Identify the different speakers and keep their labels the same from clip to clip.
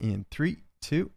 Speaker 1: In 3, 2.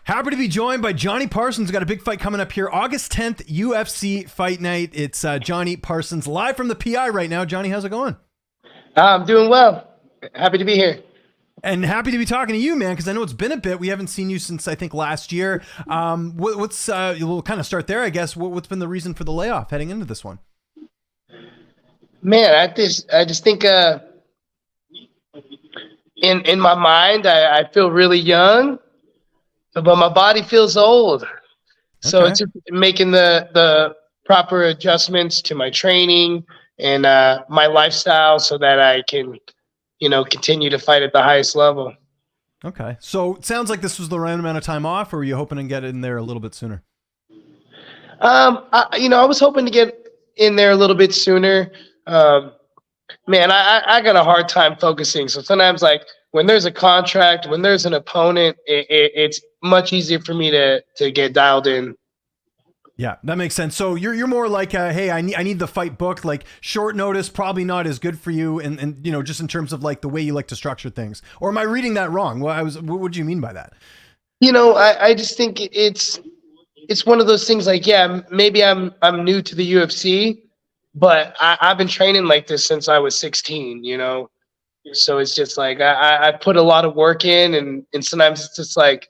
Speaker 1: Happy to be joined by Jonny Parsons. Got a big fight coming up here, August 10th, UFC Fight Night. It's Jonny Parsons live from the PI right now. Jonny, how's it going? I'm
Speaker 2: doing well. Happy to be here.
Speaker 1: And happy to be talking to you, man, because I know it's been a bit. We haven't seen you since, I think, last year. We'll kind of start there, I guess. What's been the reason for the layoff heading into this one?
Speaker 2: Man, I just think in my mind, I feel really young, but my body feels old. So It's just making the proper adjustments to my training and my lifestyle so that I can, continue to fight at the highest level.
Speaker 1: Okay. So it sounds like this was the right amount of time off, or were you hoping to get in there a little bit sooner?
Speaker 2: I was hoping to get in there a little bit sooner. Man, I got a hard time focusing. So sometimes, like, when there's a contract, when there's an opponent, it's much easier for me to get dialed in.
Speaker 1: Yeah, that makes sense. So you're more like, hey, I need the fight booked. Like, short notice, probably not as good for you, and just in terms of like the way you like to structure things. Or am I reading that wrong? What do you mean by that?
Speaker 2: I just think it's one of those things. Like, yeah, maybe I'm new to the UFC, but I've been training like this since I was 16. So it's just like I put a lot of work in, and sometimes it's just like,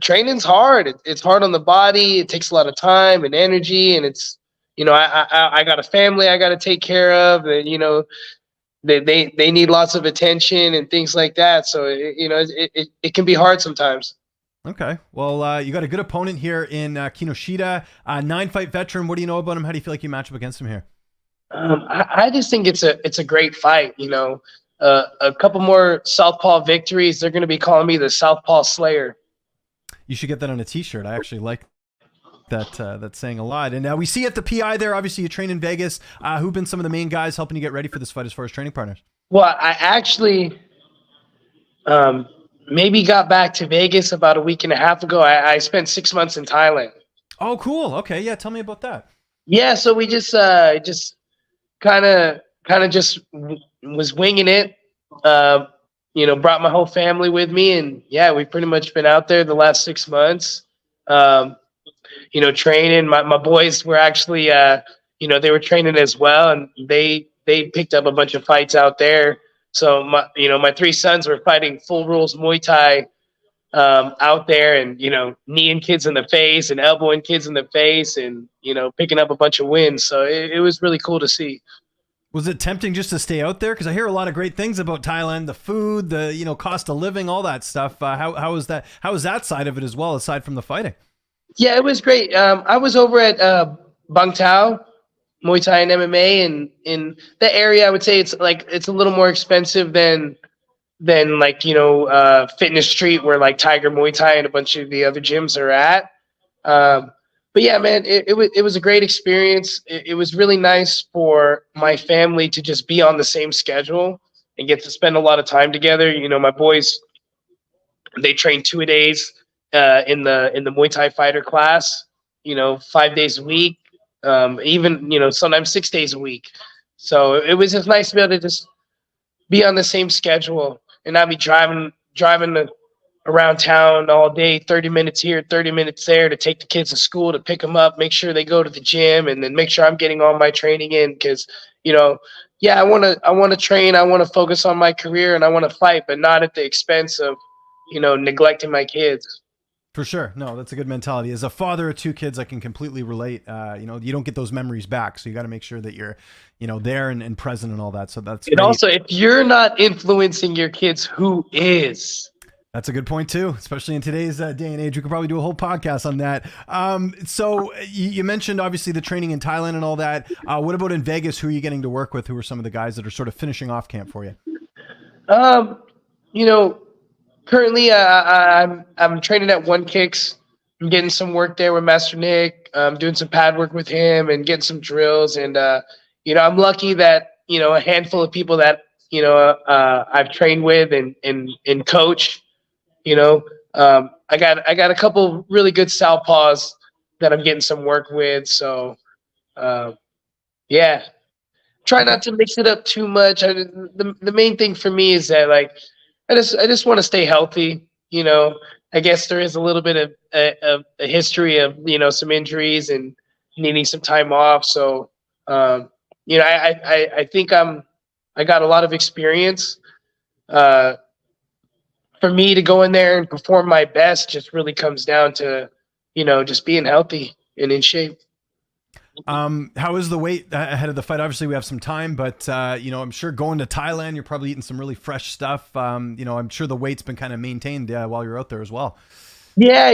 Speaker 2: training's hard. It's hard on the body. It takes a lot of time and energy, and it's, I got a family I got to take care of, and they need lots of attention and things like that. So it can be hard sometimes.
Speaker 1: Okay. Well, you got a good opponent here in Kinoshita, 9-fight veteran. What do you know about him? How do you feel like you match up against him here?
Speaker 2: I just think it's a great fight. A couple more Southpaw victories, they're going to be calling me the Southpaw Slayer.
Speaker 1: You should get that on a T-shirt. I actually like that saying a lot. And we see at the PI there, obviously you train in Vegas. Who've been some of the main guys helping you get ready for this fight as far as training partners?
Speaker 2: Well, I actually maybe got back to Vegas about a week and a half ago. I spent 6 months in Thailand.
Speaker 1: Oh, cool. Okay, yeah, tell me about that.
Speaker 2: Yeah, so we just kind of just was winging it. Brought my whole family with me, and yeah, we've pretty much been out there the last 6 months. Training. My boys were actually, they were training as well, and they picked up a bunch of fights out there. So my 3 sons were fighting full rules Muay Thai out there, and kneeing kids in the face and elbowing kids in the face, and picking up a bunch of wins. So it was really cool to see.
Speaker 1: Was it tempting just to stay out there? Because I hear a lot of great things about Thailand, the food, the cost of living, all that stuff. How is that? How is that side of it as well, aside from the fighting?
Speaker 2: Yeah, it was great. I was over at Bang Tao, Muay Thai and MMA, and in the area, I would say it's a little more expensive than Fitness Street, where like Tiger Muay Thai and a bunch of the other gyms are at. But yeah, man, it was a great experience. It was really nice for my family to just be on the same schedule and get to spend a lot of time together. My boys, they train 2 days in the Muay Thai fighter class, 5 days a week, even sometimes 6 days a week. So it was just nice to be able to just be on the same schedule and not be driving around town all day, 30 minutes here, 30 minutes there, to take the kids to school, to pick them up, make sure they go to the gym, and then make sure I'm getting all my training in. Because, I want to train, I want to focus on my career, and I want to fight, but not at the expense of, neglecting my kids.
Speaker 1: For sure. No, that's a good mentality. As a father of 2 kids, I can completely relate. You don't get those memories back. So you got to make sure that you're, there and present and all that. So that's great.
Speaker 2: And also, if you're not influencing your kids, who is?
Speaker 1: That's a good point too, especially in today's day and age. We could probably do a whole podcast on that. So you mentioned obviously the training in Thailand and all that. What about in Vegas? Who are you getting to work with? Who are some of the guys that are sort of finishing off camp for you?
Speaker 2: Currently I'm training at One Kicks. I'm getting some work there with Master Nick. I'm doing some pad work with him and getting some drills. And I'm lucky that a handful of people that I've trained with and coach. I got a couple really good southpaws that I'm getting some work with. So, try not to mix it up too much. The main thing for me is that, like, I just want to stay healthy. I guess there is a little bit of a history of some injuries and needing some time off. So I think I got a lot of experience. For me to go in there and perform my best just really comes down to just being healthy and in shape.
Speaker 1: How is the weight ahead of the fight? Obviously we have some time, but I'm sure going to Thailand, you're probably eating some really fresh stuff. I'm sure the weight's been kind of maintained while you're out there as well.
Speaker 2: Yeah,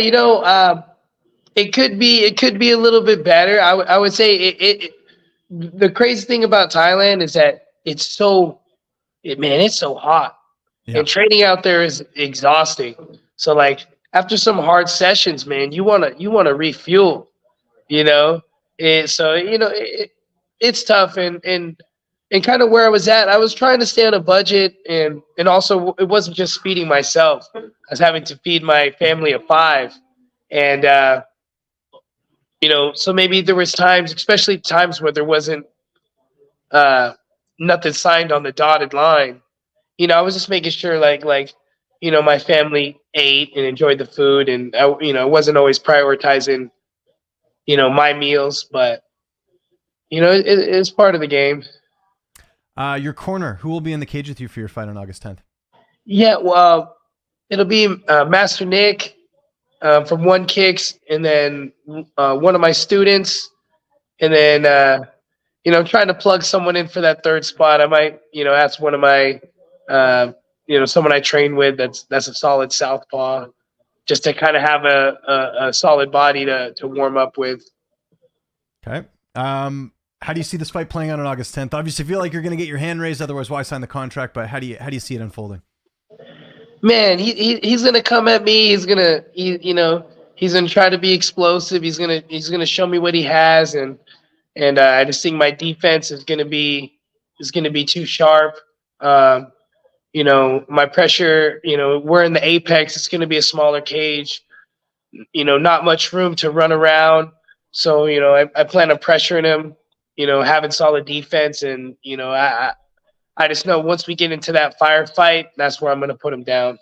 Speaker 2: it could be a little bit better. I would say the crazy thing about Thailand is that it's so hot. Yeah. And training out there is exhausting. So like after some hard sessions, man, you wanna refuel, it's tough and kind of where I was at, I was trying to stay on a budget and also it wasn't just feeding myself. I was having to feed my family of 5. And so maybe there was times, especially times where there wasn't nothing signed on the dotted line. I was just making sure like my family ate and enjoyed the food, and I wasn't always prioritizing my meals, but it's part of the game.
Speaker 1: Your corner, who will be in the cage with you for your fight on August 10th? Yeah,
Speaker 2: well, it'll be Master Nick from One Kicks, and then one of my students, and then I'm trying to plug someone in for that third spot. I might ask one of my someone I train with that's a solid southpaw, just to kind of have a solid body to warm up with.
Speaker 1: Okay. How do you see this fight playing out on August 10th? Obviously, you feel like you're going to get your hand raised, otherwise why sign the contract? But how do you see it unfolding?
Speaker 2: Man, he's going to come at me. He's going to try to be explosive. He's going to show me what he has, and I just think my defense is going to be too sharp. My pressure, we're in the apex. It's going to be a smaller cage, not much room to run around. So, I plan on pressuring him, having solid defense. And, I just know once we get into that firefight, that's where I'm going to put him down.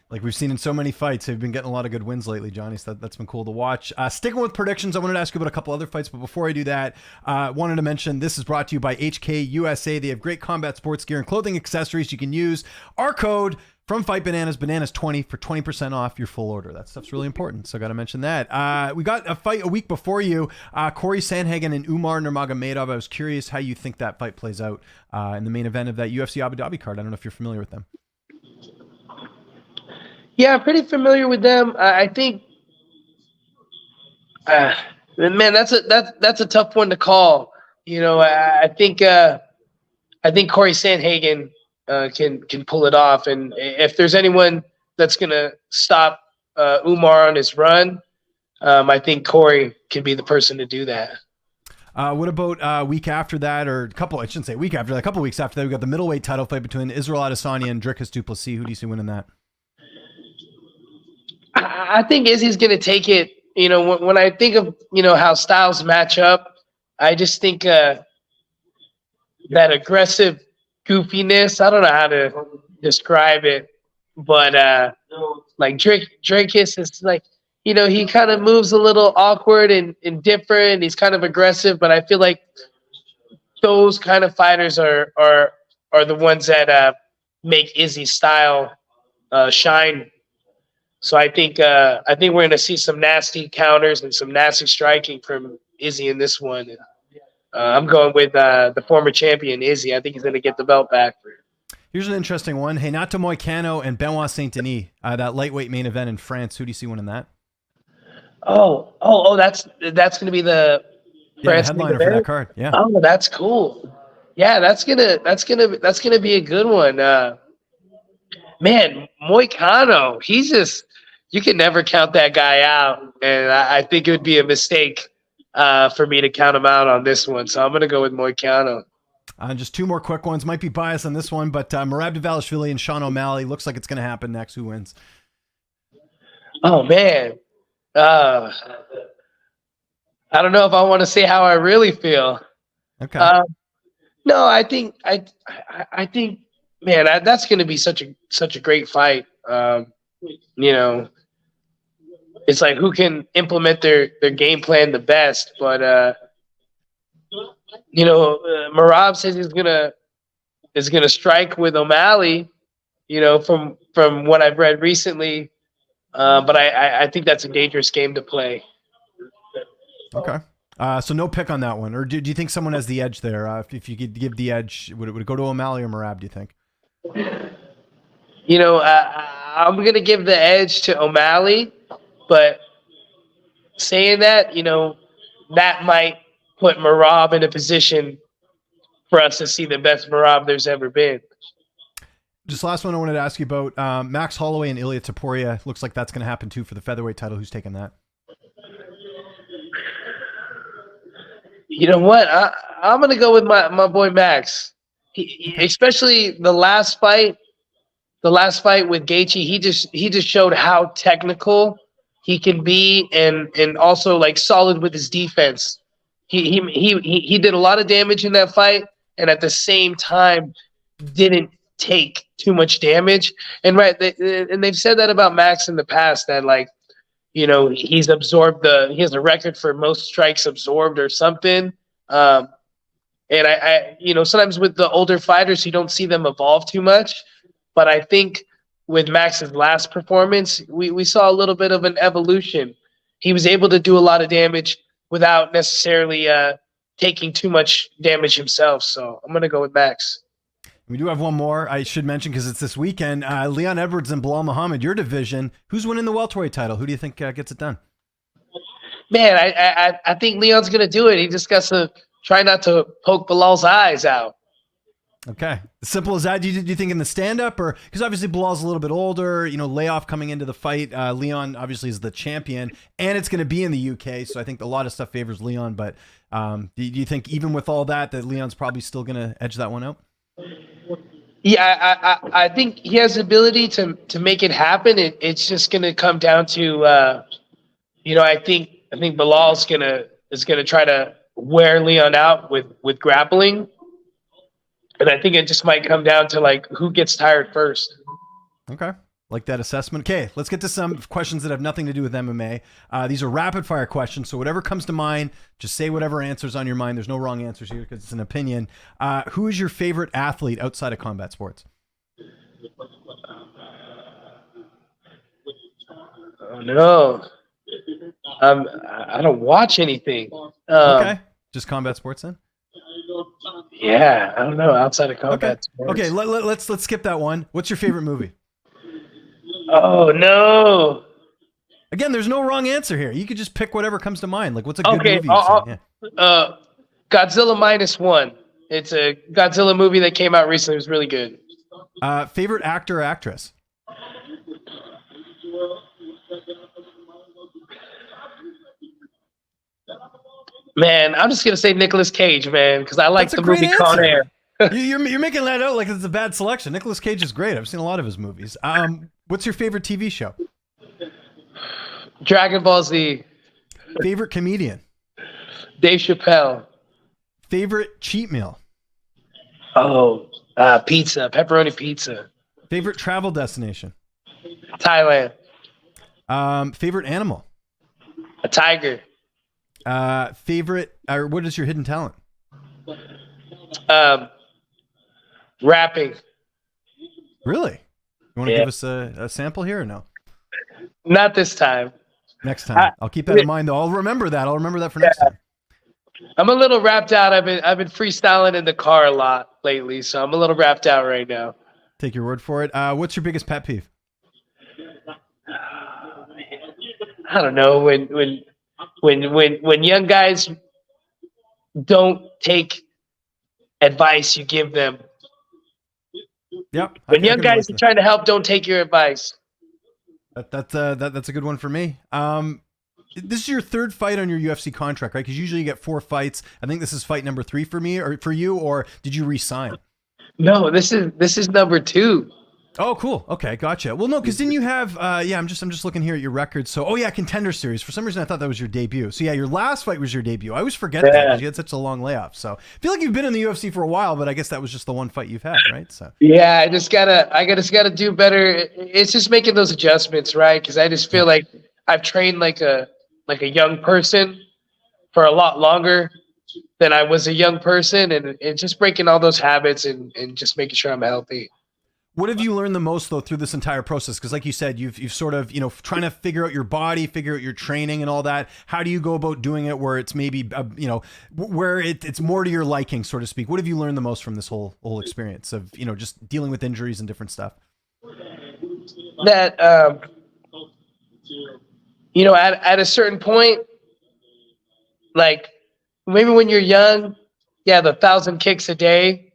Speaker 1: Like we've seen in so many fights, they've been getting a lot of good wins lately, Johnny. So that's been cool to watch. Sticking with predictions, I wanted to ask you about a couple other fights, but before I do that, wanted to mention this is brought to you by HK USA. They have great combat sports gear and clothing accessories. You can use our code from Fight Bananas, Bananas20 for 20% off your full order. That stuff's really important, so I got to mention that. We got a fight a week before you, Corey Sandhagen and Umar Nurmagomedov. I was curious how you think that fight plays out in the main event of that UFC Abu Dhabi card. I don't know if you're familiar with them.
Speaker 2: Yeah, I'm pretty familiar with them. I think, man, that's a tough one to call. I think Corey Sandhagen can pull it off, and if there's anyone that's gonna stop Umar on his run, I think Corey can be the person to do that.
Speaker 1: What about a week after that, or I shouldn't say a week after that, a couple weeks after that, we got the middleweight title fight between Israel Adesanya and Dricus du Plessis. Who do you see winning that?
Speaker 2: I think Izzy's going to take it. When I think of, how styles match up, I just think that aggressive goofiness, I don't know how to describe it, but like Dricus is like, he kind of moves a little awkward and different. He's kind of aggressive, but I feel like those kind of fighters are the ones that make Izzy's style shine. So I think we're going to see some nasty counters and some nasty striking from Izzy in this one. I'm going with the former champion Izzy. I think he's going to get the belt back.
Speaker 1: Here's an interesting one: Renato Moicano and Benoit Saint-Denis. That lightweight main event in France. Who do you see winning that?
Speaker 2: That's going to be the
Speaker 1: headliner for that card. Yeah.
Speaker 2: Oh, that's cool. Yeah, that's gonna be a good one. Man, Moicano, he's just, you can never count that guy out, and I think it would be a mistake for me to count him out on this one. So I'm going to go with Moicano.
Speaker 1: Just two more quick ones. Might be biased on this one, but Merab Dvalishvili and Sean O'Malley. Looks like it's going to happen next. Who wins?
Speaker 2: Oh, man. I don't know if I want to say how I really feel.
Speaker 1: Okay.
Speaker 2: No, I think Man, that's going to be such a great fight. You know, it's like who can implement their game plan the best. But Marab says is gonna strike with O'Malley. From what I've read recently. But I think that's a dangerous game to play.
Speaker 1: Okay. So no pick on that one, or do you think someone has the edge there? If you could give the edge, would it go to O'Malley or Marab, do you think?
Speaker 2: I'm going to give the edge to O'Malley, but saying that, that might put Marab in a position for us to see the best Marab there's ever been.
Speaker 1: Just last one I wanted to ask you about, Max Holloway and Ilia Topuria. Looks like that's going to happen too for the featherweight title. Who's taking that?
Speaker 2: You know what? I'm going to go with my boy Max. Especially the last fight with Gaethje, he just showed how technical he can be and also like solid with his defense. He did a lot of damage in that fight, and at the same time didn't take too much damage. And they've said that about Max in the past, that he has a record for most strikes absorbed or something. And I sometimes with the older fighters, you don't see them evolve too much. But I think with Max's last performance, we saw a little bit of an evolution. He was able to do a lot of damage without necessarily taking too much damage himself. So I'm going to go with Max.
Speaker 1: We do have one more I should mention because it's this weekend. Leon Edwards and Bilal Muhammad, your division. Who's winning the welterweight title? Who do you think gets it done?
Speaker 2: Man, I think Leon's going to do it. He just got to try not to poke Bilal's eyes out.
Speaker 1: Okay. Simple as that. Do you think in the stand-up, or because obviously Bilal's a little bit older, layoff coming into the fight. Leon obviously is the champion, and it's going to be in the UK, so I think a lot of stuff favors Leon. But do you think even with all that Leon's probably still going to edge that one out?
Speaker 2: Yeah, I think he has the ability to make it happen. It's just going to come down to, I think Bilal's is gonna try to wear Leon out with grappling, and I think it just might come down to who gets tired first.
Speaker 1: Okay. Like that assessment. Okay, let's get to some questions that have nothing to do with MMA. These are rapid fire questions, so whatever comes to mind, just say whatever answers on your mind. There's no wrong answers here because it's an opinion. Who is your favorite athlete outside of combat sports?
Speaker 2: Oh no, I don't watch anything.
Speaker 1: Okay, just combat sports then.
Speaker 2: Yeah, I don't know, outside of combat sports.
Speaker 1: Okay, let's skip that one. What's your favorite movie?
Speaker 2: Oh no!
Speaker 1: Again, there's no wrong answer here. You could just pick whatever comes to mind. Like, what's a good movie? Yeah.
Speaker 2: Godzilla -1. It's a Godzilla movie that came out recently. It was really good.
Speaker 1: Favorite actor or actress?
Speaker 2: Man, I'm just gonna say Nicolas Cage, man, because I like the movie Con Air.
Speaker 1: You're making that out like it's a bad selection. Nicolas Cage is great. I've seen a lot of his movies. What's your favorite TV show?
Speaker 2: Dragon Ball Z.
Speaker 1: Favorite comedian?
Speaker 2: Dave Chappelle.
Speaker 1: Favorite cheat meal?
Speaker 2: Oh, pizza, pepperoni pizza.
Speaker 1: Favorite travel destination?
Speaker 2: Thailand.
Speaker 1: Favorite animal?
Speaker 2: A tiger.
Speaker 1: What is your hidden talent?
Speaker 2: Rapping.
Speaker 1: Really? You want to give us a sample here or no?
Speaker 2: Not this time.
Speaker 1: Next time. I'll keep that in mind though. I'll remember that for next time.
Speaker 2: I'm a little wrapped out. I've been freestyling in the car a lot lately, so I'm a little wrapped out right now.
Speaker 1: Take your word for it. What's your biggest pet peeve?
Speaker 2: I don't know, when young guys don't take advice you give them.
Speaker 1: Yep.
Speaker 2: When young guys are trying to help, don't take your advice.
Speaker 1: That's a good one for me. This is your third fight on your UFC contract, right? Because usually you get 4 fights. I think this is fight number 3 for me or for you, or did you re-sign?
Speaker 2: No, this is number 2.
Speaker 1: Oh, cool. Okay, gotcha. Well, no, because didn't you have? Yeah, I'm just looking here at your records. So, oh yeah, Contender Series. For some reason, I thought that was your debut. So yeah, your last fight was your debut. I always forget that
Speaker 2: Yeah.
Speaker 1: because you had such a long layoff. So I feel like you've been in the UFC for a while, but I guess that was just the one fight you've had, right? So
Speaker 2: Yeah, I just gotta do better. It's just making those adjustments, right? Because I just
Speaker 1: yeah.
Speaker 2: feel like I've trained like a young person for a lot longer than I was a young person, and just breaking all those habits and just making sure I'm healthy.
Speaker 1: What have you learned the most though through this entire process? Because like you said, you've sort of trying to figure out your body, figure out your training and all that. How do you go about doing it where it's maybe where it's more to your liking, so to speak? What have you learned the most from this whole experience of just dealing with injuries and different stuff?
Speaker 2: That at a certain point, like maybe when you're young, yeah, the 1,000 kicks a day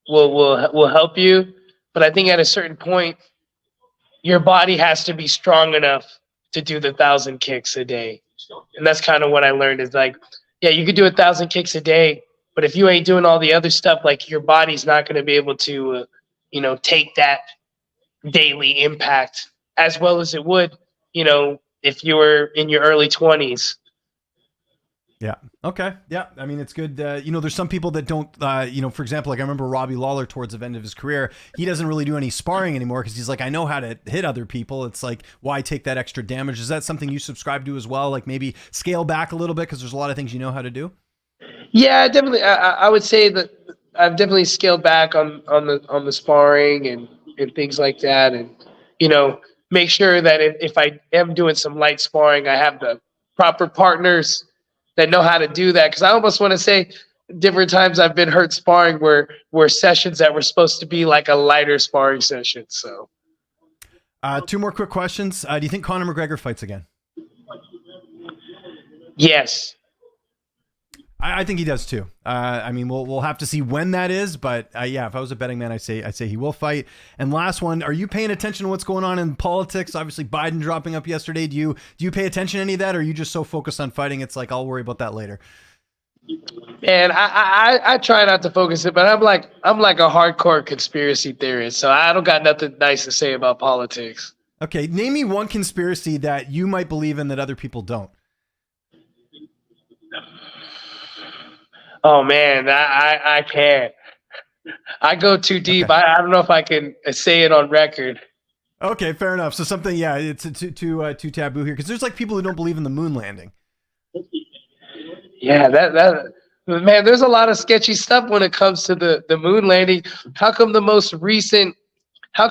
Speaker 2: will help you. But I think at a certain point, your body has to be strong enough to do the 1,000 kicks a day. And that's kind of what I learned is like, yeah, you could do 1,000 kicks a day, but if you ain't doing all the other stuff, like your body's not going to be able to, take that daily impact as well as it would, if you were in your early 20s.
Speaker 1: Yeah. Okay. Yeah. I mean, it's good. There's some people that don't, for example, like I remember Robbie Lawler towards the end of his career, he doesn't really do any sparring anymore because he's like, I know how to hit other people. It's like, why take that extra damage? Is that something you subscribe to as well? Like maybe scale back a little bit because there's a lot of things you know how to do?
Speaker 2: Yeah, definitely. I would say that I've definitely scaled back on the sparring and things like that, and you know, make sure that if I am doing some light sparring, I have the proper partners that know how to do that. Because I almost want to say, different times I've been hurt sparring were sessions that were supposed to be like a lighter sparring session. So
Speaker 1: Two more quick questions. Do you think Conor McGregor fights again?
Speaker 2: yes.
Speaker 1: I think he does too. I mean, we'll have to see when that is, but yeah, if I was a betting man, I say he will fight. And last one, are you paying attention to what's going on in politics? Obviously, Biden dropping up yesterday. Do you pay attention to any of that, or are you just so focused on fighting? It's like I'll worry about that later.
Speaker 2: And I try not to focus it, but I'm like a hardcore conspiracy theorist, so I don't got nothing nice to say about politics.
Speaker 1: Okay, name me one conspiracy that you might believe in that other people don't.
Speaker 2: Oh man, I can't. I go too deep.
Speaker 1: Okay.
Speaker 2: I don't know if I can say it on record.
Speaker 1: Okay, fair enough. So something, yeah, it's too taboo here because there's like people who don't believe in the moon landing.
Speaker 2: Yeah, that man, there's a lot of sketchy stuff when it comes to the moon landing. How come the most recent? How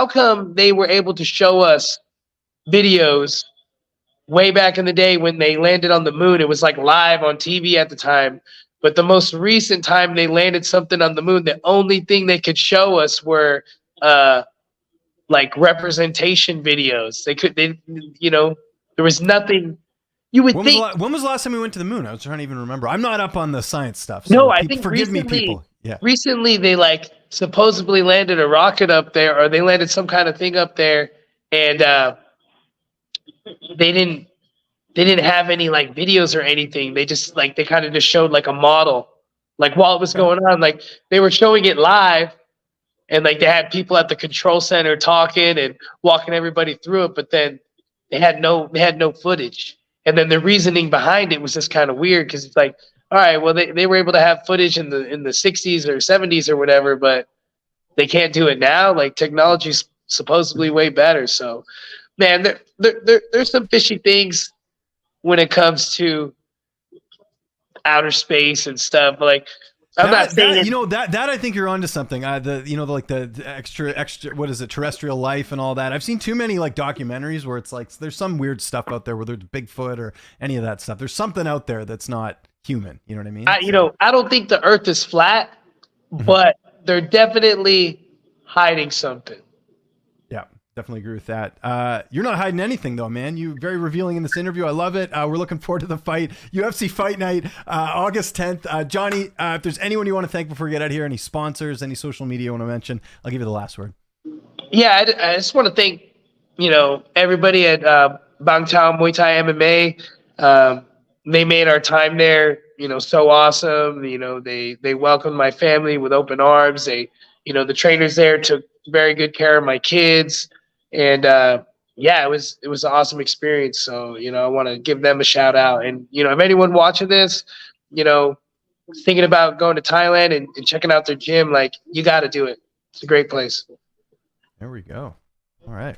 Speaker 2: come they were able to show us videos way back in the day when they landed on the moon? It was like live on TV at the time. But the most recent time they landed something on the moon, the only thing they could show us were like representation videos. There was nothing. You would think.
Speaker 1: When was the last time we went to the moon? I was trying to even remember. I'm not up on the science stuff.
Speaker 2: No,
Speaker 1: So
Speaker 2: I think
Speaker 1: forgive me,
Speaker 2: recently,
Speaker 1: people. Yeah.
Speaker 2: recently they like supposedly landed a rocket up there, or they landed some kind of thing up there, and they didn't have any like videos or anything. They just like they kind of just showed like a model, like while it was going on. Like they were showing it live, and like they had people at the control center talking and walking everybody through it, but then they had no footage. And then the reasoning behind it was just kind of weird because it's like, all right, well they were able to have footage in the 60s or 70s or whatever, but they can't do it now. Like technology's supposedly way better. So man, there's some fishy things when it comes to outer space and stuff. Like I'm not saying
Speaker 1: that I think you're onto something. The extra what is it, terrestrial life and all that. I've seen too many like documentaries where it's like there's some weird stuff out there where there's Bigfoot or any of that stuff. There's something out there that's not human. You know what I mean?
Speaker 2: I don't think the Earth is flat, but they're definitely hiding something.
Speaker 1: Yeah, definitely agree with that. You're not hiding anything though, man. You're very revealing in this interview. I love it. We're looking forward to the fight. UFC Fight Night, August 10th. Jonny, if there's anyone you want to thank before we get out of here, any sponsors, any social media you want to mention, I'll give you the last word.
Speaker 2: Yeah, I just want to thank, everybody at Bangtao Muay Thai MMA. They made our time there, so awesome. They welcomed my family with open arms. The trainers there took very good care of my kids, and yeah, it was an awesome experience. So I want to give them a shout out, and if anyone watching this, you know, thinking about going to Thailand and checking out their gym, like you got to do it. It's a great place.
Speaker 1: There we go. All right.